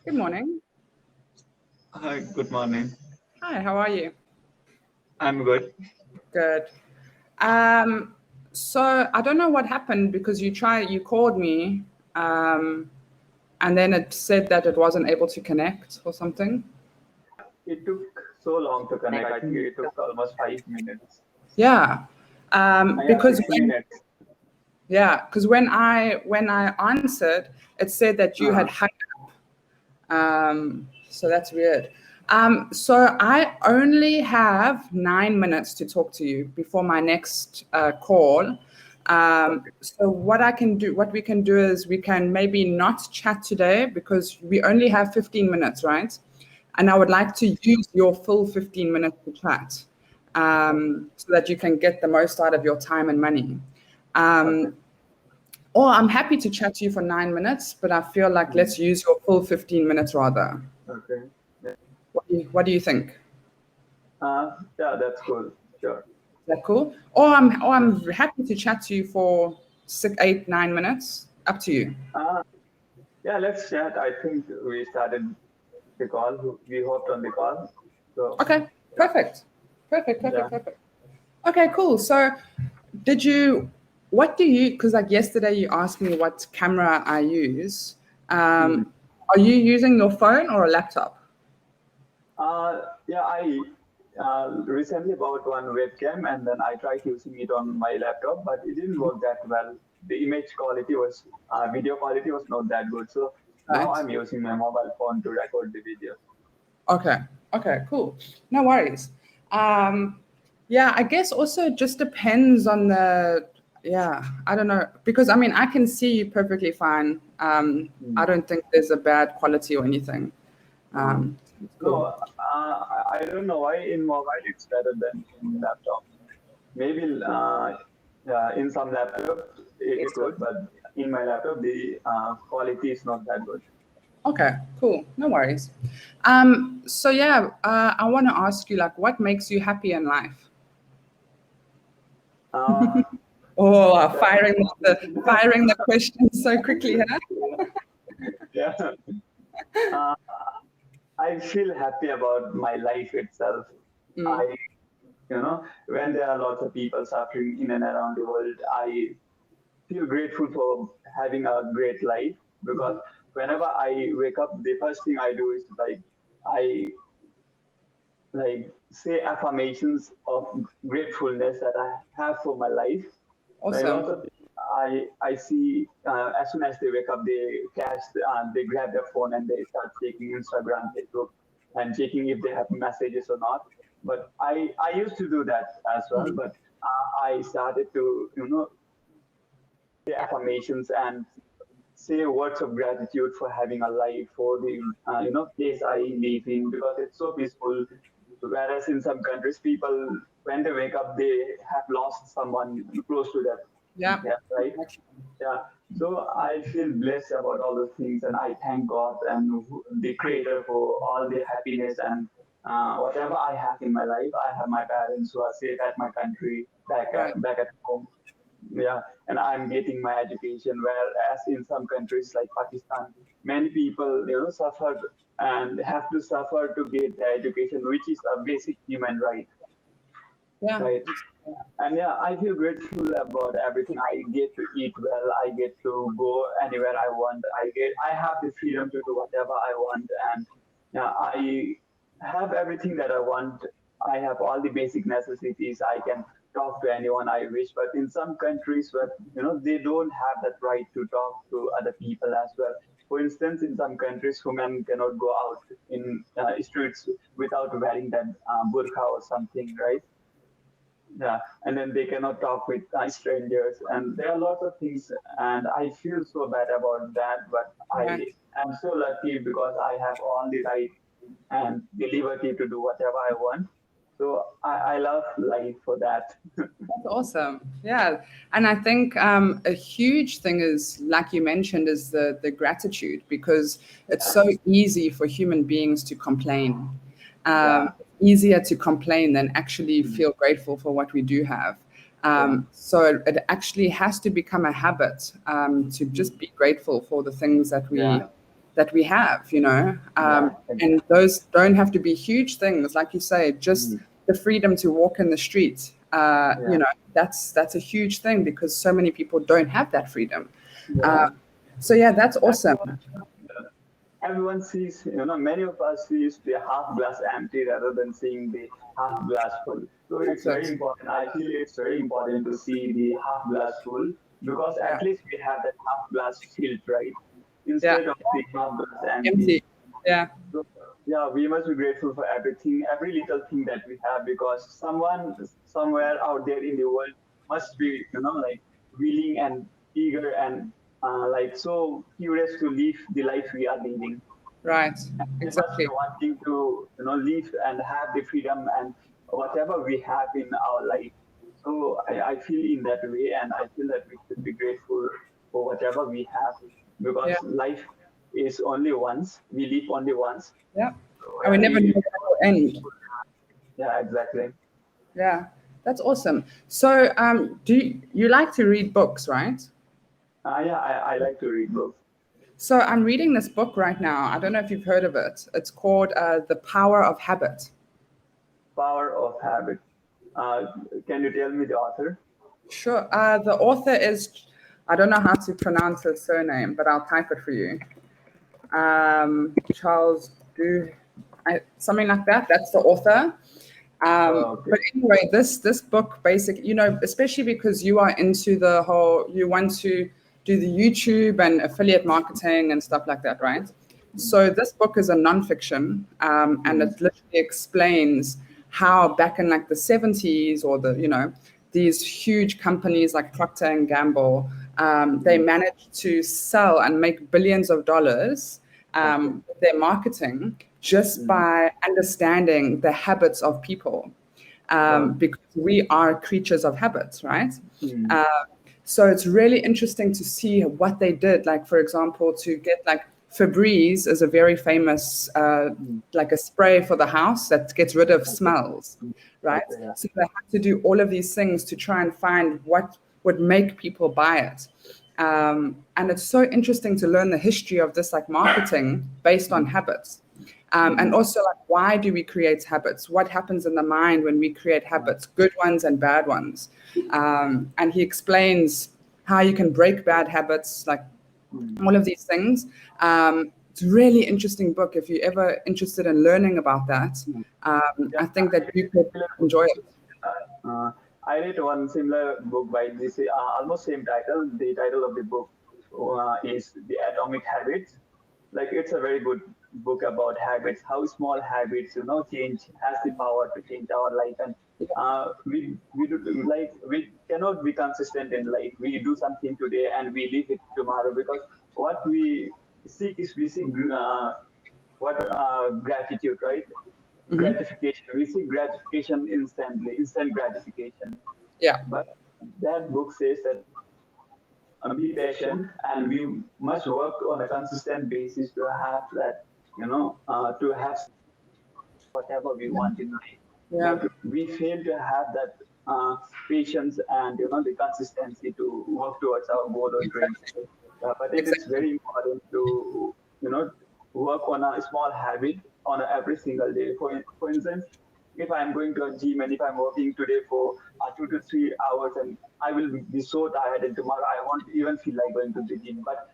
Good morning. Hi, good morning. Hi, how are you? I'm good. Good. So I don't know what happened because you called me, um, and then it said that it wasn't able to connect or something. It took so long to connect. I think it took almost 5 minutes. Yeah. Yeah, Because 6 minutes. when I answered, it said that you had Uh, hung up. So that's weird. So I only have 9 minutes to talk to you before my next call. okay. So what we can do is we can maybe not chat today because we only have 15 minutes, right? And I would like to use your full 15 minutes to chat, so that you can get the most out of your time and money. Okay. Um, or I'm happy to chat to you for 9 minutes, but I feel like Mm, let's use your full 15 minutes rather. okay. Yeah. What do you think? Is Yeah, that's cool. Sure. that cool? Or I'm happy to chat to you for 6, 8, 9 minutes. Up to you. Uh, yeah, let's chat. I think we started the call. We hopped on the call. So, Okay, yeah, perfect. Perfect, yeah. perfect, perfect. Okay, cool. So did you what do you because like yesterday you asked me what camera I use. Mm. Are you using your phone or a laptop? Yeah, I recently bought one webcam and then I tried using it on my laptop, but it didn't work that well. The video quality was not that good. So now Right. I'm using my mobile phone to record the video. Okay. Okay, cool. No worries. Um, yeah, I guess also it just depends on yeah, I don't know. Because I mean, I can see you perfectly fine. I Mm. don't think there's a bad quality or anything. Uh, It's no, cool. I don't know why in mobile it's better than in laptop. Maybe in some laptops it's good, but in my laptop the quality is not that good. Okay, cool. No worries. So yeah, I want to ask you like what makes you happy in life? Uh, Oh, that, firing the question so quickly, huh? yeah. Uh, I feel happy about my life itself. Mm, I, when there are lots of people suffering in and around the world, I feel grateful for having a great life because whenever I wake up, the first thing I do is I say affirmations of gratefulness that I have for my life. Like lots awesome. of people, I see as soon as they wake up, they grab their phone and they start checking Instagram, Facebook, and checking if they have messages or not. But I used to do that as well, Mm, but I started to say affirmations and say words of gratitude for having a life, for the place I live in because it's so peaceful. Whereas in some countries, people when they wake up, they have lost someone close to them. yeah. Yeah, right. Yeah. So I feel blessed about all those things, and I thank God and the Creator for all the happiness and whatever I have in my life. I have my parents who are safe at my country, Right. back at home. Yeah, and I'm getting my education. Whereas in some countries like Pakistan, many people suffer and have to suffer to get the education, which is a basic human right. Yeah. Right. And yeah, I feel grateful about everything. I get to eat well. I get to go anywhere I want. I have the freedom to do whatever I want, and yeah, I have everything that I want. I have all the basic necessities. I can talk to anyone I wish. But in some countries where they don't have that right to talk to other people as well. For instance, in some countries, women cannot go out in streets without wearing that burqa or something, right? Yeah, and then they cannot talk with strangers, and there are lots of things, and I feel so bad about that. But I Right. am so lucky because I have all the right and the liberty to do whatever I want. So I love life for that. That's awesome. Yeah. And I think a huge thing is, like you mentioned, is the gratitude because it's so easy for human beings to complain. Yeah, Easier to complain than actually mm, feel grateful for what we do have. yeah, So it actually has to become a habit to mm, just be grateful for the things that we yeah, that we have, and those don't have to be huge things, like you say, just the freedom to walk in the street. That's a huge thing because so many people don't have that freedom. So yeah, that's awesome. Everyone sees, many of us sees the half glass empty rather than seeing the half glass full. So it's very important. I feel it's very important to see the half glass full because at least we have that half glass filled, right? Instead of the half glass empty. Yeah. So, yeah, we must be grateful for everything, every little thing that we have because someone somewhere out there in the world must be, like willing and eager and like so curious to live the life we are living. Right. We Exactly. must be wanting to, live and have the freedom and whatever we have in our life. So I feel in that way, and I feel that we should be grateful for whatever we have because Yeah. life is only once. We live only once. Yeah. So, And we never know when it will end. Yeah, exactly. Yeah. That's awesome. So do you like to read books, right? Yeah, I like to read books. So I'm reading this book right now. I don't know if you've heard of it. It's called The Power of Habit. Power of Habit. Can you tell me the author? Sure. The author is, I don't know how to pronounce his surname, but I'll type it for you. Charles something like that. That's the author. Okay. But anyway, this book basically, especially because you are into the whole, you want to do the YouTube and affiliate marketing and stuff like that, right? So this book is a nonfiction, and it literally explains how back in like the 70s or these huge companies like Procter and Gamble, they managed to sell and make billions of dollars with their marketing just by understanding the habits of people, because we are creatures of habits, right? So it's really interesting to see what they did. Like, for example, to get like Febreze is a very famous, like a spray for the house that gets rid of smells, right? So they had to do all of these things to try and find what would make people buy it. And it's so interesting to learn the history of this like marketing based on habits. And also like, why do we create habits? What happens in the mind when we create habits, good ones and bad ones? And he explains how you can break bad habits, like all of these things. It's a really interesting book. If you're ever interested in learning about that, I think that you could enjoy it. I read one similar book by this almost same title. The title of the book is The Atomic Habits. Like it's a very good book about habits, how small habits, change has the power to change our life. And we do like we cannot be consistent in life. We do something today and we leave it tomorrow because what we seek is we seek gratitude, right? Gratification. We seek gratification instantly, instant gratification. Yeah. But that book says that be patient and we must work on a consistent basis to have that, to have whatever we want in life. Yeah. But we fail to have that patience and the consistency to work towards our goal or dreams. But it is very important to work on a small habit on every single day. For instance, if I'm going to a gym and if I'm working today for 2 to 3 hours and I will be so tired and tomorrow I won't even feel like going to the gym. But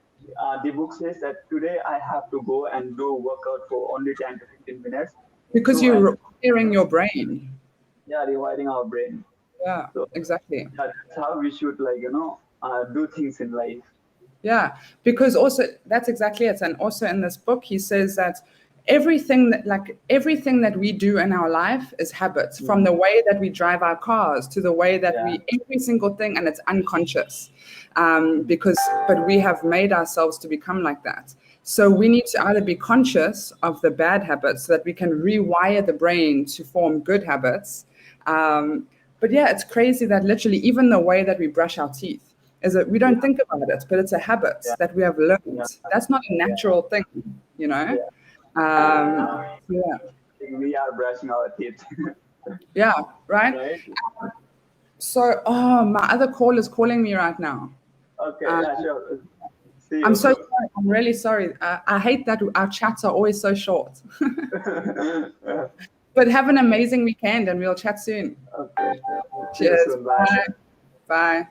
the book says that today I have to go and do workout for only 10 to 15 minutes. Because you're rewiring your brain. Yeah, rewiring our brain. Yeah, so, exactly. That's how we should do things in life. Yeah, because also that's exactly it. And also in this book, he says that everything that we do in our life is habits, from the way that we drive our cars to the way that every single thing, and it's unconscious, but we have made ourselves to become like that. So we need to either be conscious of the bad habits so that we can rewire the brain to form good habits. But yeah, it's crazy that literally even the way that we brush our teeth is that we don't think about it, but it's a habit that we have learned. That's not a natural thing, We are brushing our teeth. Yeah, right? So, my other call is calling me right now. Okay, sure. See I'm you. so sorry. I'm really sorry. I hate that our chats are always so short. But have an amazing weekend and we'll chat soon. Okay. See you Cheers. soon. Bye. Bye. Bye.